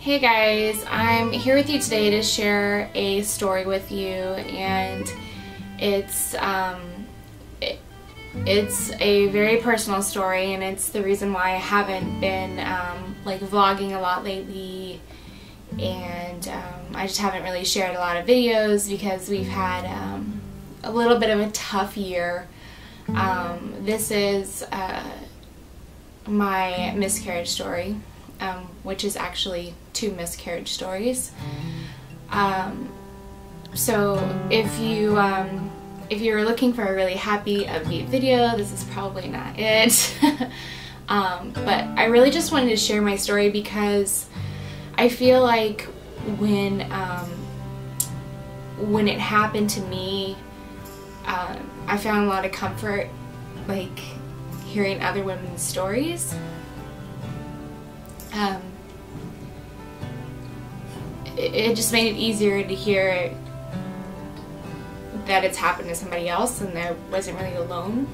Hey guys, I'm here with you today to share a story with you, and it's a very personal story, and it's the reason why I haven't been like vlogging a lot lately, and I just haven't really shared a lot of videos because we've had a little bit of a tough year. This is my miscarriage story, which is actually 2 miscarriage stories. So if you're looking for a really happy, upbeat video, this is probably not it. But I really just wanted to share my story because I feel like when it happened to me, I found a lot of comfort, like, hearing other women's stories. It just made it easier to hear that it's happened to somebody else and I wasn't really alone.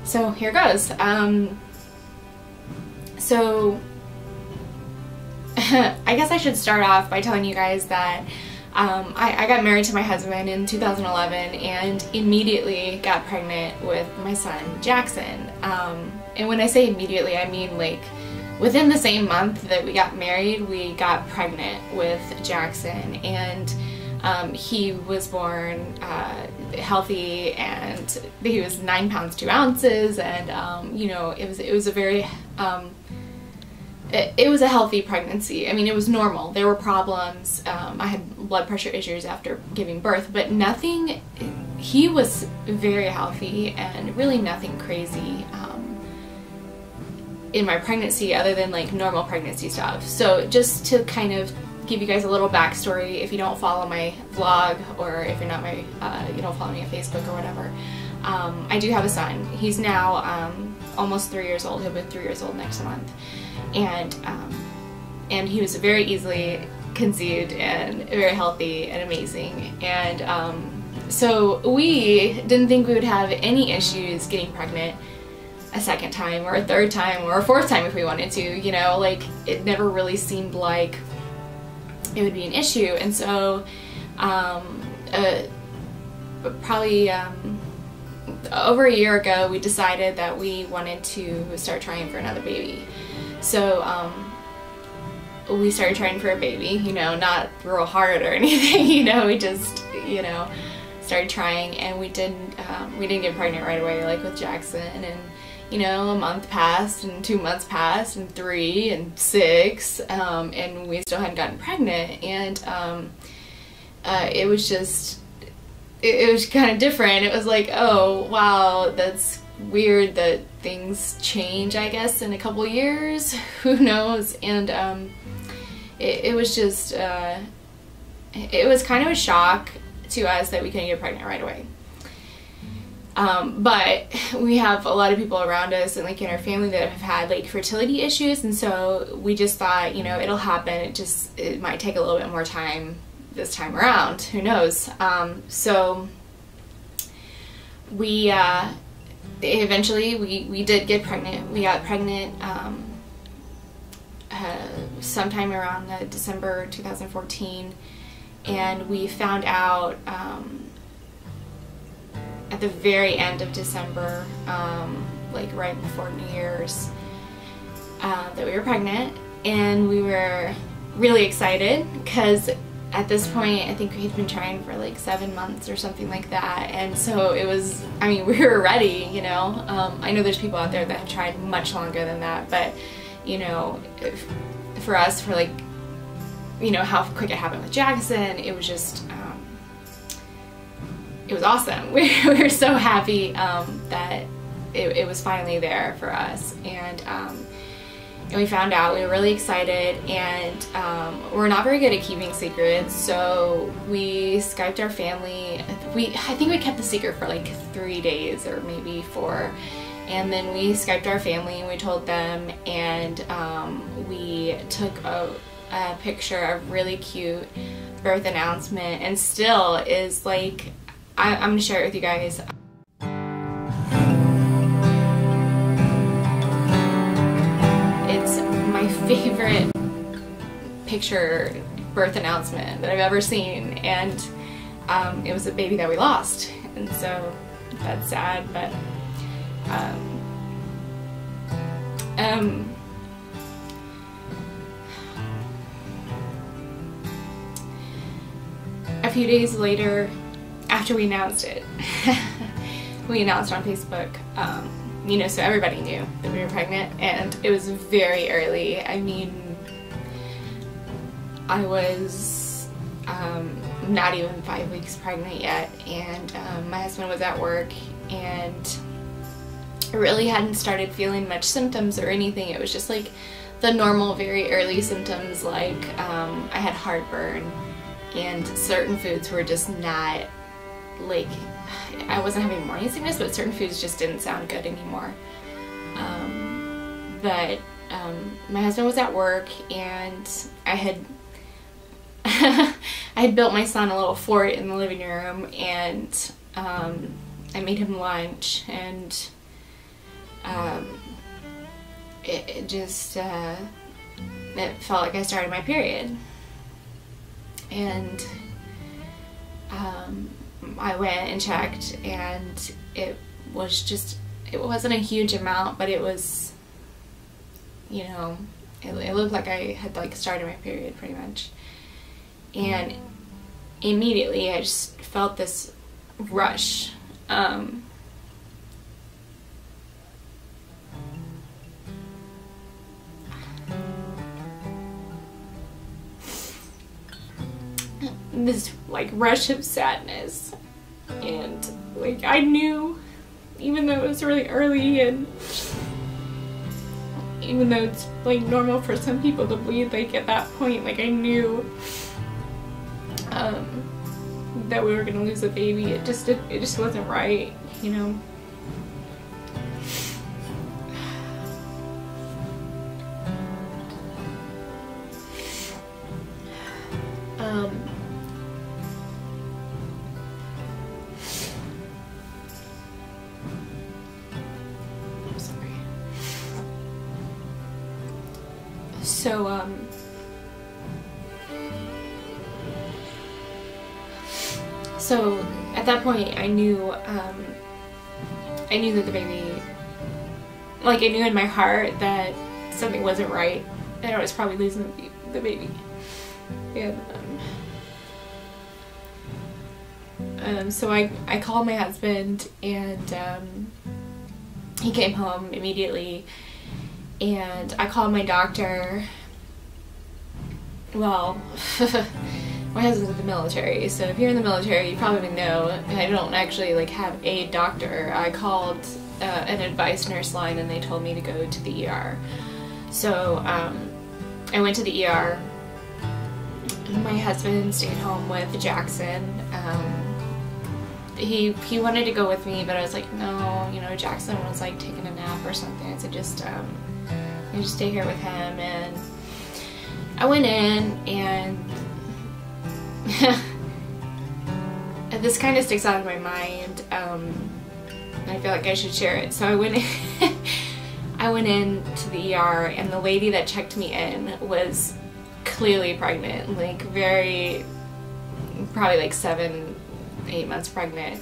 So here goes. So I guess I should start off by telling you guys that I got married to my husband in 2011 and immediately got pregnant with my son Jackson. And when I say immediately, I mean like within the same month that we got married, we got pregnant with Jackson, and he was born healthy, and he was 9 pounds 2 ounces, and you know, it was a very it was a healthy pregnancy. I mean, it was normal. There were problems. I had blood pressure issues after giving birth, but nothing. He was very healthy and really nothing crazy in my pregnancy other than like normal pregnancy stuff. So just to kind of give you guys a little backstory, if you don't follow my vlog, or if you're not my, you don't follow me on Facebook or whatever, I do have a son. He's now almost 3 years old. He'll be 3 years old next month. And he was very easily conceived and very healthy and amazing. And so we didn't think we would have any issues getting pregnant a second time or a third time or a fourth time if we wanted to, you know, like it never really seemed like it would be an issue. And so probably over a year ago we decided that we wanted to start trying for another baby. So we started trying for a baby, you know, not real hard or anything, you know, we just, you know, started trying, and we didn't get pregnant right away like with Jackson. And you know, a month passed, and 2 months passed, and 3 and 6, and we still hadn't gotten pregnant. And it was just, it was kind of different. It was like, oh wow, that's weird that things change, I guess, in a couple years. Who knows? And it was just, it was kind of a shock to us that we couldn't get pregnant right away. But we have a lot of people around us and like in our family that have had like fertility issues, and so we just thought, you know, it'll happen. It might take a little bit more time this time around. Who knows? So we eventually we did get pregnant. We got pregnant sometime around December 2014, and we found out at the very end of December, like right before New Year's, that we were pregnant. And we were really excited because at this point I think we had been trying for like 7 months or something like that, and so it was, I mean, we were ready, you know. I know there's people out there that have tried much longer than that, but you know, for us, for like, you know, how quick it happened with Jackson, it was just it was awesome. We were so happy that it was finally there for us. And we found out, we were really excited, and we're not very good at keeping secrets, so we Skyped our family. I think we kept the secret for like 3 days or maybe 4, and then we Skyped our family and we told them, and we took a picture, a really cute birth announcement, and still is like, I'm gonna share it with you guys. It's my favorite picture birth announcement that I've ever seen, and it was a baby that we lost, and so that's sad, but a few days later, after we announced it, we announced on Facebook, you know, so everybody knew that we were pregnant, and it was very early. I mean, I was not even 5 weeks pregnant yet, and my husband was at work, and I really hadn't started feeling much symptoms or anything. It was just like the normal, very early symptoms, like I had heartburn, and certain foods were just not, like, I wasn't having morning sickness, but certain foods just didn't sound good anymore. But my husband was at work, and I had I had built my son a little fort in the living room, and I made him lunch, and it just it felt like I started my period. And I went and checked, and it wasn't a huge amount, but it was, you know, it looked like I had like started my period pretty much. And immediately I just felt this rush. This like rush of sadness, and like I knew, even though it was really early, and even though it's like normal for some people to bleed like at that point, like I knew that we were gonna lose a baby. It just wasn't right, you know. I'm sorry. So at that point, I knew that the baby, like I knew in my heart that something wasn't right, and I was probably losing the baby. And so I called my husband, and he came home immediately, and I called my doctor. Well, my husband's in the military, so if you're in the military, you probably know I don't actually like have a doctor. I called an advice nurse line, and they told me to go to the ER. So I went to the ER. My husband stayed home with Jackson. He wanted to go with me, but I was like, no, you know, Jackson was like taking a nap or something. I said, just stay here with him. And I went in, and this kind of sticks out of my mind. I feel like I should share it. So I went in, I went in to the ER, and the lady that checked me in was clearly pregnant, like probably like 7-8 months pregnant.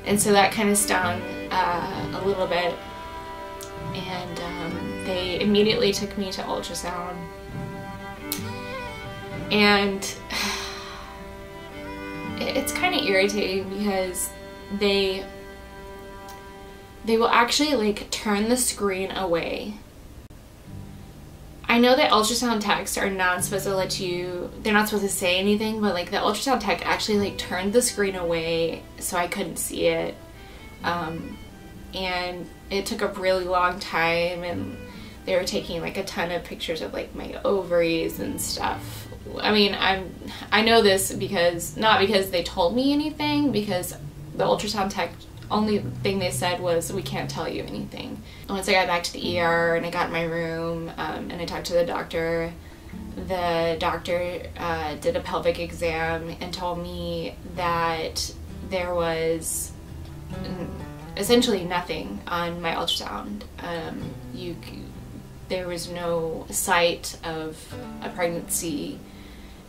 And so that kind of stung a little bit, and they immediately took me to ultrasound. And it's kind of irritating because they will actually like turn the screen away. I know that ultrasound techs are not supposed to they're not supposed to say anything, but like the ultrasound tech actually like turned the screen away so I couldn't see it. And it took a really long time, and they were taking like a ton of pictures of like my ovaries and stuff. I mean, I know this not because they told me anything, because the ultrasound tech, only thing they said was, we can't tell you anything. Once I got back to the ER and I got in my room, and I talked to the doctor did a pelvic exam and told me that there was essentially nothing on my ultrasound. there was no sight of a pregnancy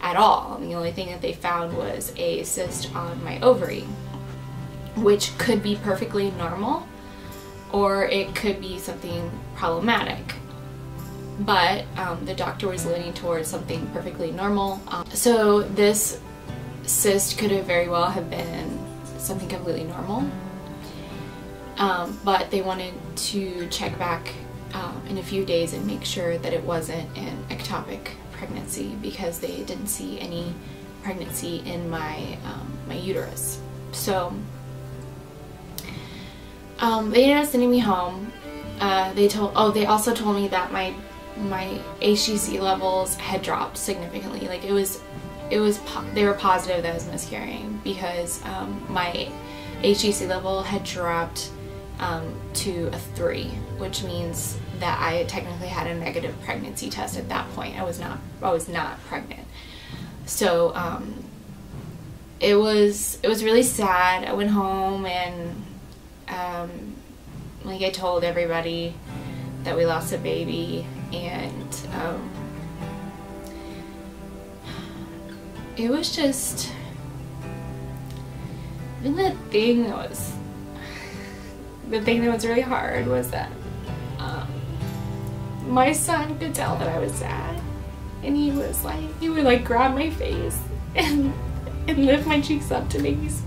at all. And the only thing that they found was a cyst on my ovary, which could be perfectly normal or it could be something problematic. But the doctor was leaning towards something perfectly normal. So this cyst could have very well have been something completely normal. But they wanted to check back in a few days and make sure that it wasn't an ectopic pregnancy, because they didn't see any pregnancy in my my uterus. So they ended up sending me home. They also told me that my HCG levels had dropped significantly. Like they were positive that I was miscarrying, because my HCG level had dropped to a 3, which means that I technically had a negative pregnancy test at that point. I was not pregnant. So it was really sad. I went home and like I told everybody that we lost a baby, and it was just, I think the thing that was really hard was that my son could tell that I was sad, and he would like grab my face and lift my cheeks up to make me smile.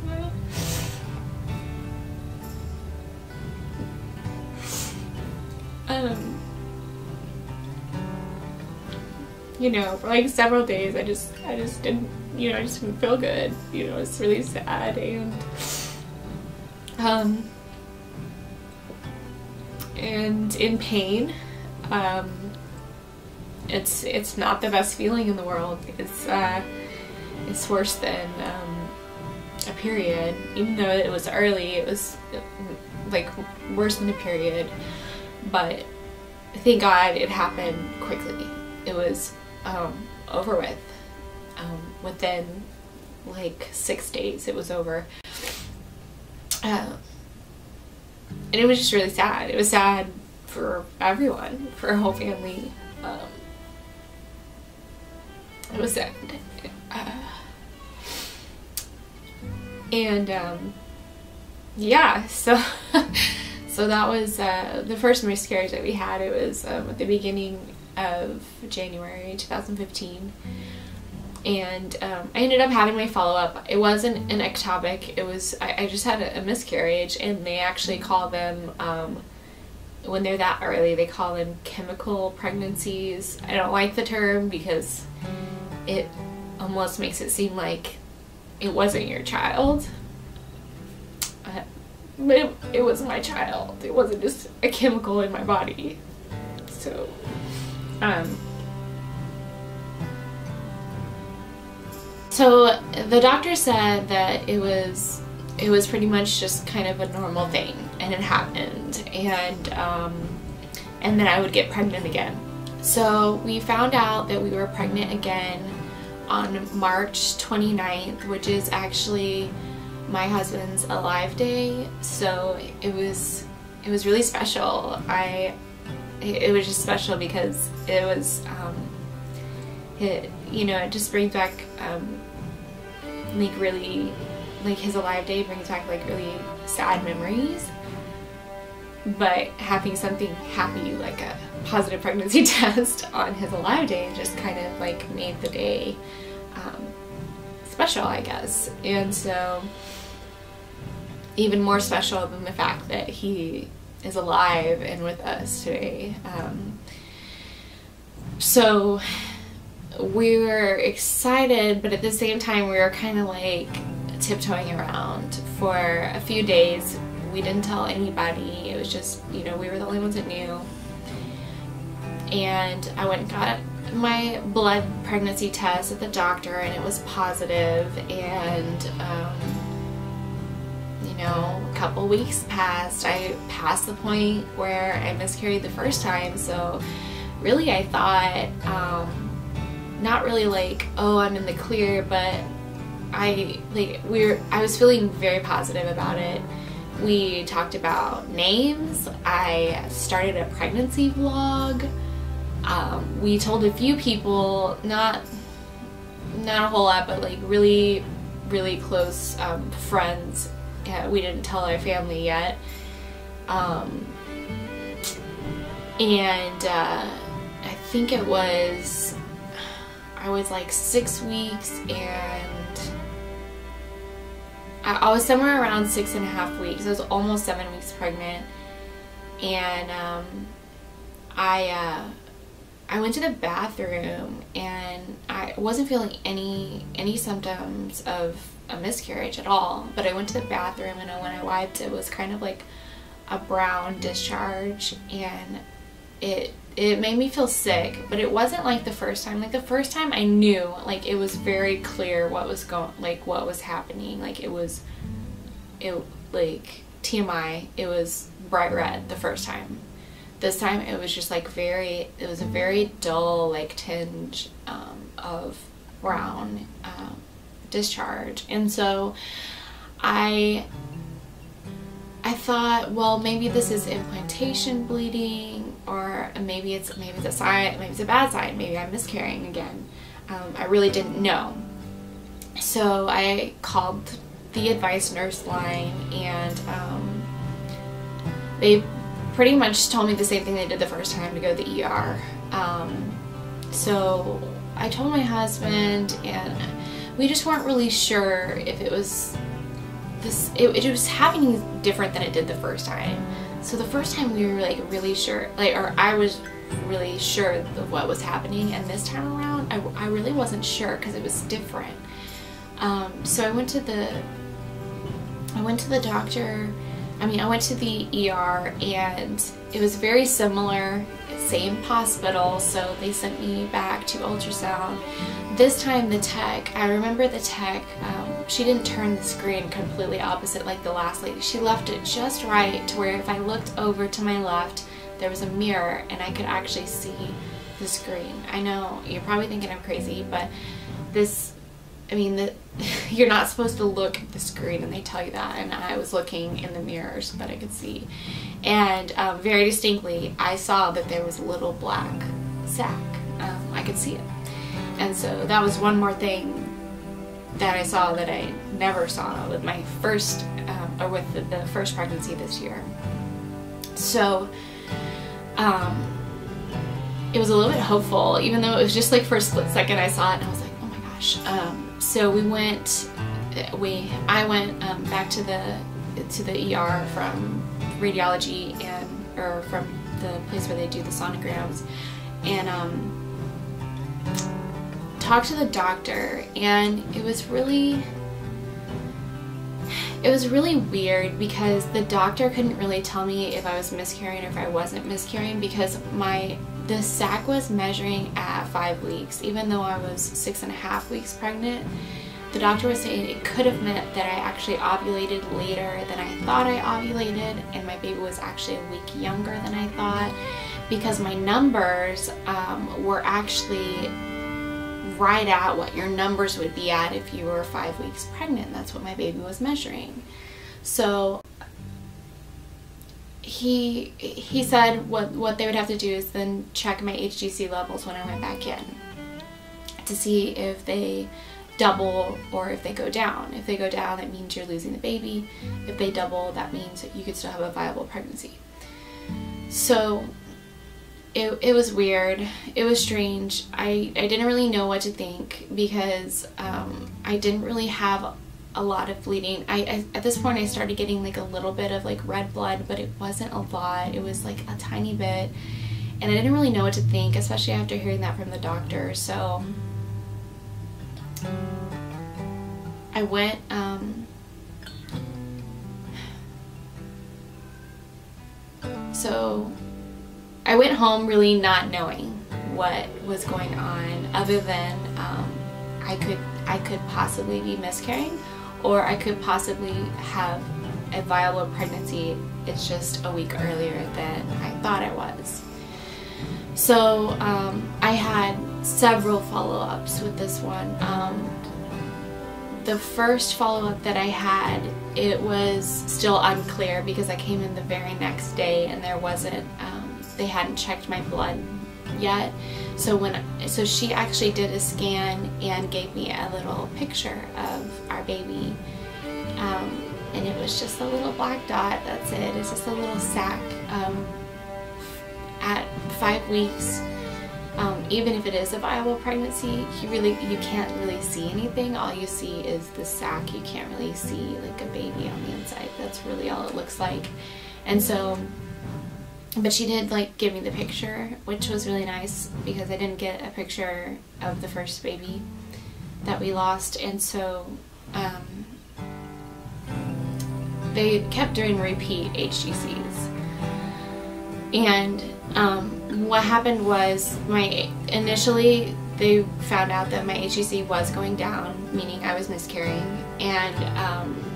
You know, for like several days I just didn't, you know, I just didn't feel good. You know, it's really sad, and in pain. It's not the best feeling in the world. It's worse than a period. Even though it was early, it was like worse than a period. But thank God it happened quickly. It was over with. Within like 6 days it was over. And it was just really sad. It was sad for everyone, for our whole family. It was sad. Yeah, so that was the first miscarriage that we had. It was at the beginning of January 2015. And I ended up having my follow-up. It wasn't an ectopic. It was, I just had a miscarriage, and they actually call them, when they're that early, they call them chemical pregnancies. I don't like the term because it almost makes it seem like it wasn't your child. But it was my child. It wasn't just a chemical in my body. So, so the doctor said that it was pretty much just kind of a normal thing, and it happened, and then I would get pregnant again. So we found out that we were pregnant again on March 29th, which is actually my husband's Alive Day. So it was really special. It was just special because it was you know, it just brings back like really, like his Alive Day brings back like really sad memories, but having something happy like a positive pregnancy test on his Alive Day just kind of like made the day special, I guess. And so even more special than the fact that he is alive and with us today. So we were excited, but at the same time we were kind of like tiptoeing around. For a few days we didn't tell anybody. It was just, you know, we were the only ones that knew. And I went and got my blood pregnancy test at the doctor, and it was positive. And you know, a couple weeks passed. I passed the point where I miscarried the first time, so really I thought not really like, oh, I'm in the clear, but I was feeling very positive about it. We talked about names. I started a pregnancy vlog. We told a few people, not a whole lot, but like really close friends. We didn't tell our family yet. And I think I was like 6 weeks, and I was somewhere around 6.5 weeks. I was almost 7 weeks pregnant, and I went to the bathroom, and I wasn't feeling any symptoms of a miscarriage at all. But I went to the bathroom, and when I wiped, it was kind of like a brown discharge, and it made me feel sick. But it wasn't like the first time. Like the first time I knew, like it was very clear what was what was happening. Like like TMI, it was bright red the first time. This time it was just like it was a very dull like tinge of brown discharge. And so I thought, well, maybe this is implantation bleeding, or maybe it's a sign, maybe it's a bad sign, maybe I'm miscarrying again. I really didn't know. So I called the advice nurse line, and they pretty much told me the same thing they did the first time, to go to the ER. So I told my husband, and we just weren't really sure if it was this. It was happening different than it did the first time. So the first time we were like really sure, or I was really sure of what was happening, and this time around I really wasn't sure because it was different. So I went to the doctor. I went to the ER, and it was very similar, same hospital, so they sent me back to ultrasound. This time the tech, I remember the tech, she didn't turn the screen completely opposite like the last lady. She left it just right to where if I looked over to my left, there was a mirror and I could actually see the screen. I know, you're probably thinking I'm crazy, but you're not supposed to look at the screen, and they tell you that, and I was looking in the mirrors, but I could see. And very distinctly, I saw that there was a little black sac. I could see it. And so that was one more thing that I saw that I never saw with my first, or with the first pregnancy this year. So it was a little bit hopeful, even though it was just like for a split second I saw it and I was like, oh my gosh. So I went back to the ER from radiology, or from the place where they do the sonograms, and talked to the doctor, and it was really weird because the doctor couldn't really tell me if I was miscarrying or if I wasn't miscarrying, because the sac was measuring at 5 weeks, even though I was 6.5 weeks pregnant. The doctor was saying it could have meant that I actually ovulated later than I thought I ovulated, and my baby was actually a week younger than I thought, because my numbers were actually right at what your numbers would be at if you were 5 weeks pregnant. That's what my baby was measuring. So he said what they would have to do is then check my HGC levels when I went back in to see if they double or if they go down. If they go down, that means you're losing the baby. If they double, that means that you could still have a viable pregnancy. So it was weird. It was strange. I didn't really know what to think, because I didn't really have a lot of bleeding. At this point I started getting like a little bit of like red blood, but it wasn't a lot. It was like a tiny bit, and I didn't really know what to think, especially after hearing that from the doctor. So I went I went home really not knowing what was going on, other than I could possibly be miscarrying, or I could possibly have a viable pregnancy. It's just a week earlier than I thought I was. So I had several follow-ups with this one. The first follow-up that I had, it was still unclear because I came in the very next day and there wasn't, they hadn't checked my blood yet. So she actually did a scan and gave me a little picture of our baby. And it was just a little black dot, that's it. It's just a little sac. At 5 weeks, even if it is a viable pregnancy, you can't really see anything. All you see is the sac. You can't really see like a baby on the inside. That's really all it looks like. And so, but she did like give me the picture, which was really nice because I didn't get a picture of the first baby that we lost. And so they kept doing repeat HCCs. And what happened was initially they found out that my HCC was going down, meaning I was miscarrying, and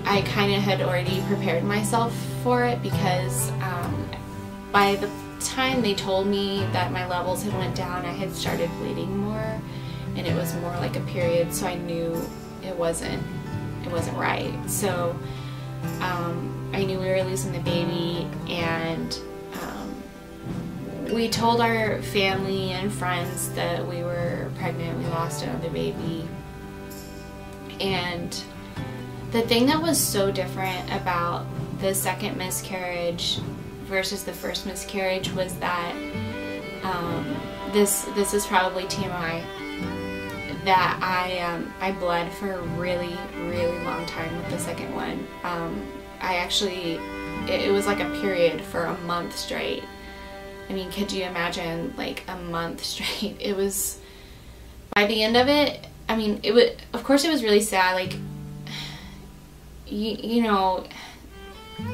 I kind of had already prepared myself for it because by the time they told me that my levels had went down, I had started bleeding more, and it was more like a period, so I knew it wasn't right. So I knew we were losing the baby, and we told our family and friends that we were pregnant, we lost another baby. And the thing that was so different about the second miscarriage versus the first miscarriage was that this is probably TMI, that I bled for a really long time with the second one. It was like a period for a month straight. I mean, could you imagine like a month straight? It was, by the end of it, I mean, of course it was really sad. Like, you know,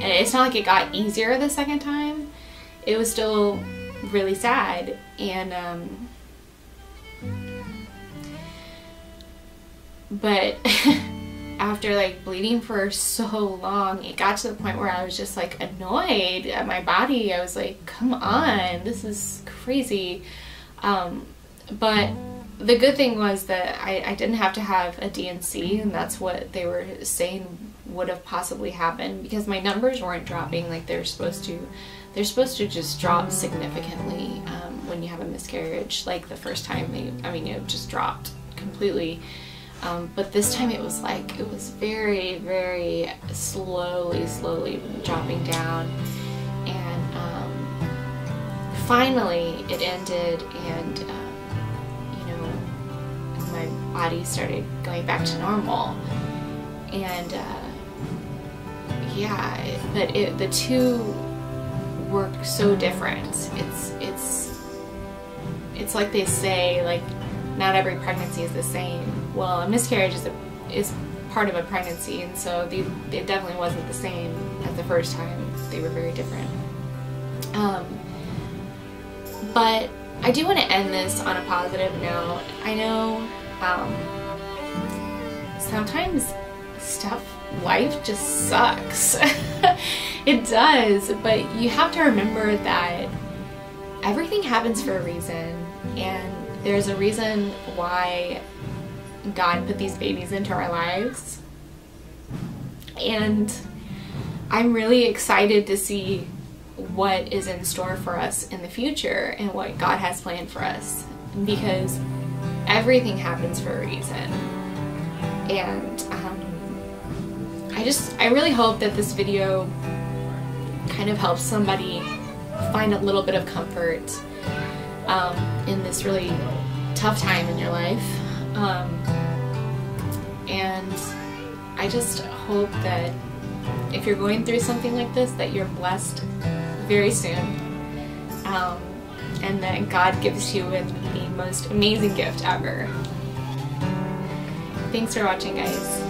it's not like it got easier the second time. It was still really sad. And, but after like bleeding for so long, it got to the point where I was just like annoyed at my body. I was like, come on, this is crazy. But the good thing was that I didn't have to have a D&C, and that's what they were saying would have possibly happened, because my numbers weren't dropping like they're supposed to. They're supposed to just drop significantly when you have a miscarriage. Like the first time, it just dropped completely. But this time it was very slowly dropping down, and finally it ended, and you know, my body started going back to normal, and yeah, but the two work so different. It's like they say, like, not every pregnancy is the same. Well, a miscarriage is part of a pregnancy, and so it definitely wasn't the same as the first time. They were very different. But I do want to end this on a positive note. I know sometimes life just sucks. It does, but you have to remember that everything happens for a reason, and there's a reason why God put these babies into our lives. And I'm really excited to see what is in store for us in the future and what God has planned for us, because everything happens for a reason. And I really hope that this video kind of helps somebody find a little bit of comfort in this really tough time in your life. And I just hope that if you're going through something like this, that you're blessed very soon, and that God gives you the most amazing gift ever. Thanks for watching, guys.